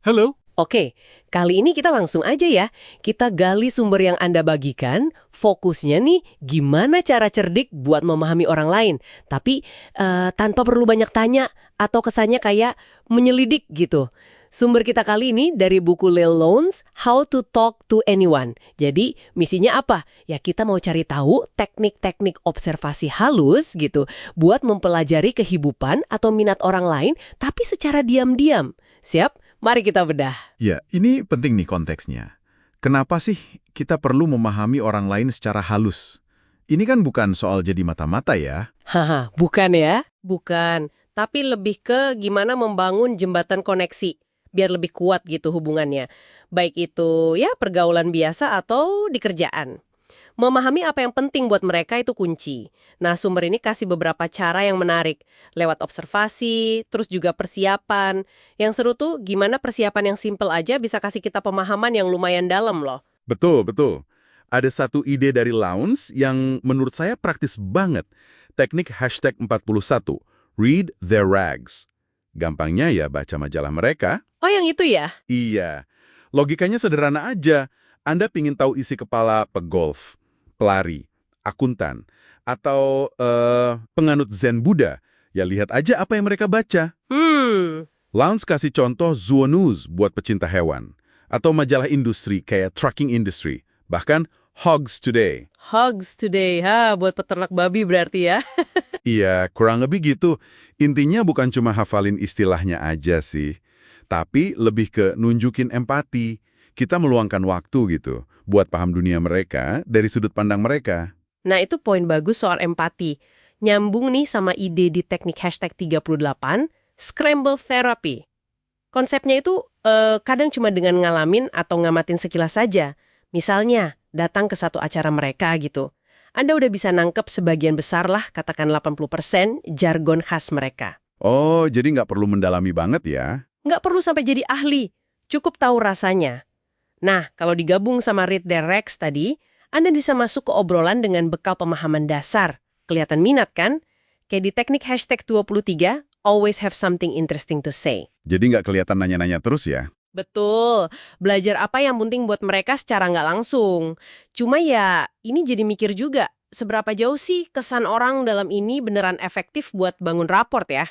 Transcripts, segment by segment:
Halo. Oke, kali ini kita langsung aja ya. Kita gali sumber yang Anda bagikan, fokusnya nih gimana cara cerdik buat memahami orang lain. Tapi tanpa perlu banyak tanya atau kesannya kayak menyelidik gitu. Sumber kita kali ini dari buku Lil Loans, How to Talk to Anyone. Jadi, misinya apa? Ya kita mau cari tahu teknik-teknik observasi halus gitu buat mempelajari kehidupan atau minat orang lain tapi secara diam-diam. Siap? Mari kita bedah. Ya, ini penting nih konteksnya. Kenapa sih kita perlu memahami orang lain secara halus? Ini kan bukan soal jadi mata-mata ya. Haha, bukan ya? Bukan. Tapi lebih ke gimana membangun jembatan koneksi. Biar lebih kuat gitu hubungannya. Baik itu ya pergaulan biasa atau di kerjaan. Memahami apa yang penting buat mereka itu kunci. Nah, sumber ini kasih beberapa cara yang menarik. Lewat observasi, terus juga persiapan. Yang seru tuh gimana persiapan yang simple aja bisa kasih kita pemahaman yang lumayan dalam loh. Betul, betul. Ada satu ide dari Lowndes yang menurut saya praktis banget. Teknik hashtag 41, Read Their Rags. Gampangnya ya baca majalah mereka. Oh, yang itu ya? Iya. Logikanya sederhana aja. Anda pingin tahu isi kepala pegolf, pelari, akuntan, atau penganut Zen Buddha. Ya lihat aja apa yang mereka baca. Lowndes kasih contoh zoonoos buat pecinta hewan. Atau majalah industri kayak Trucking Industry. Bahkan Hogs Today. Hogs Today, buat peternak babi berarti ya? Iya, kurang lebih gitu. Intinya bukan cuma hafalin istilahnya aja sih. Tapi lebih ke nunjukin empati. Kita meluangkan waktu gitu buat paham dunia mereka dari sudut pandang mereka. Nah, itu poin bagus soal empati. Nyambung nih sama ide di teknik hashtag 38, Scramble Therapy. Konsepnya itu kadang cuma dengan ngalamin atau ngamatin sekilas saja. Misalnya, datang ke satu acara mereka gitu. Anda udah bisa nangkep sebagian besar lah, katakan 80% jargon khas mereka. Oh, jadi nggak perlu mendalami banget ya? Nggak perlu sampai jadi ahli, cukup tahu rasanya. Nah, kalau digabung sama Read Their Rags tadi, Anda bisa masuk ke obrolan dengan bekal pemahaman dasar. Kelihatan minat kan? Kayak di teknik hashtag 23, always have something interesting to say. Jadi nggak kelihatan nanya-nanya terus ya? Betul, belajar apa yang penting buat mereka secara nggak langsung. Cuma ya, ini jadi mikir juga, seberapa jauh sih kesan orang dalam ini beneran efektif buat bangun raport ya?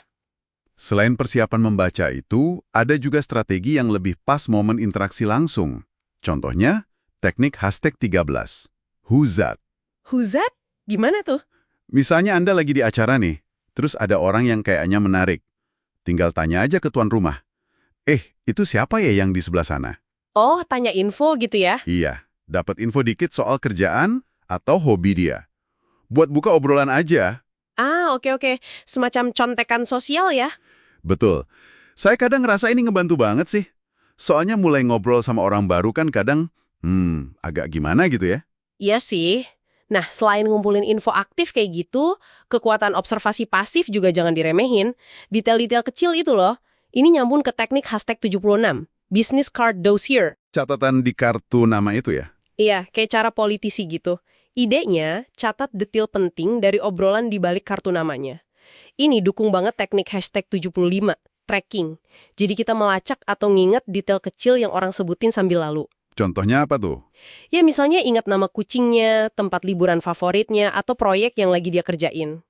Selain persiapan membaca itu, ada juga strategi yang lebih pas momen interaksi langsung. Contohnya, teknik hashtag 13. Who's that? Who's that? Gimana tuh? Misalnya Anda lagi di acara nih, terus ada orang yang kayaknya menarik. Tinggal tanya aja ke tuan rumah. Itu siapa ya yang di sebelah sana? Oh, tanya info gitu ya? Iya, dapat info dikit soal kerjaan atau hobi dia. Buat buka obrolan aja. Oke. Semacam contekan sosial ya? Betul. Saya kadang ngerasa ini ngebantu banget sih. Soalnya mulai ngobrol sama orang baru kan kadang, agak gimana gitu ya. Iya sih. Nah, selain ngumpulin info aktif kayak gitu, kekuatan observasi pasif juga jangan diremehin. Detail-detail kecil itu loh. Ini nyambung ke teknik hashtag 76, Business Card Dossier. Catatan di kartu nama itu ya? Iya, kayak cara politisi gitu. Idenya, catat detail penting dari obrolan di balik kartu namanya. Ini dukung banget teknik hashtag 75, tracking. Jadi kita melacak atau nginget detail kecil yang orang sebutin sambil lalu. Contohnya apa tuh? Ya misalnya ingat nama kucingnya, tempat liburan favoritnya, atau proyek yang lagi dia kerjain.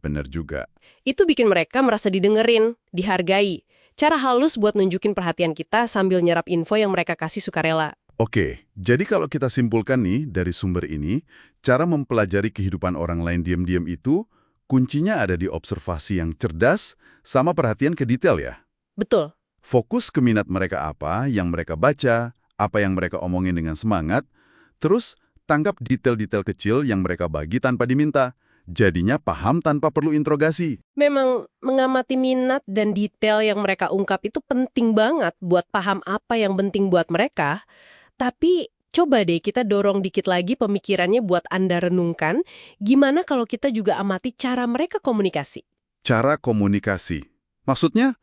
Bener juga. Itu bikin mereka merasa didengerin, dihargai. Cara halus buat nunjukin perhatian kita sambil nyerap info yang mereka kasih sukarela. Oke, jadi kalau kita simpulkan nih dari sumber ini, cara mempelajari kehidupan orang lain diam-diam itu, kuncinya ada di observasi yang cerdas sama perhatian ke detail ya. Betul. Fokus ke minat mereka apa, yang mereka baca, apa yang mereka omongin dengan semangat, terus tangkap detail-detail kecil yang mereka bagi tanpa diminta. Jadinya paham tanpa perlu interogasi. Memang mengamati minat dan detail yang mereka ungkap itu penting banget buat paham apa yang penting buat mereka. Tapi coba deh kita dorong dikit lagi pemikirannya buat Anda renungkan, gimana kalau kita juga amati cara mereka komunikasi? Cara komunikasi. Maksudnya?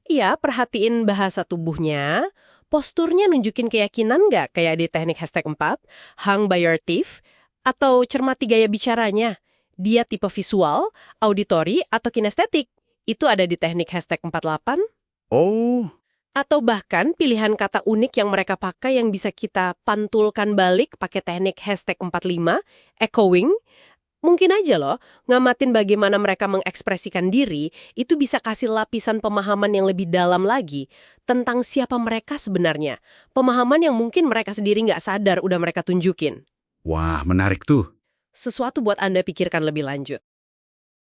Iya, perhatiin bahasa tubuhnya, posturnya nunjukin keyakinan nggak kayak di teknik hashtag 4, hang by your teeth, atau cermati gaya bicaranya. Dia tipe visual, auditori, atau kinestetik. Itu ada di teknik hashtag 48. Oh, Atau bahkan pilihan kata unik yang mereka pakai yang bisa kita pantulkan balik pakai teknik #45, echoing. Mungkin aja loh, ngamatin bagaimana mereka mengekspresikan diri, itu bisa kasih lapisan pemahaman yang lebih dalam lagi tentang siapa mereka sebenarnya. Pemahaman yang mungkin mereka sendiri nggak sadar udah mereka tunjukin. Wah, menarik tuh. Sesuatu buat Anda pikirkan lebih lanjut.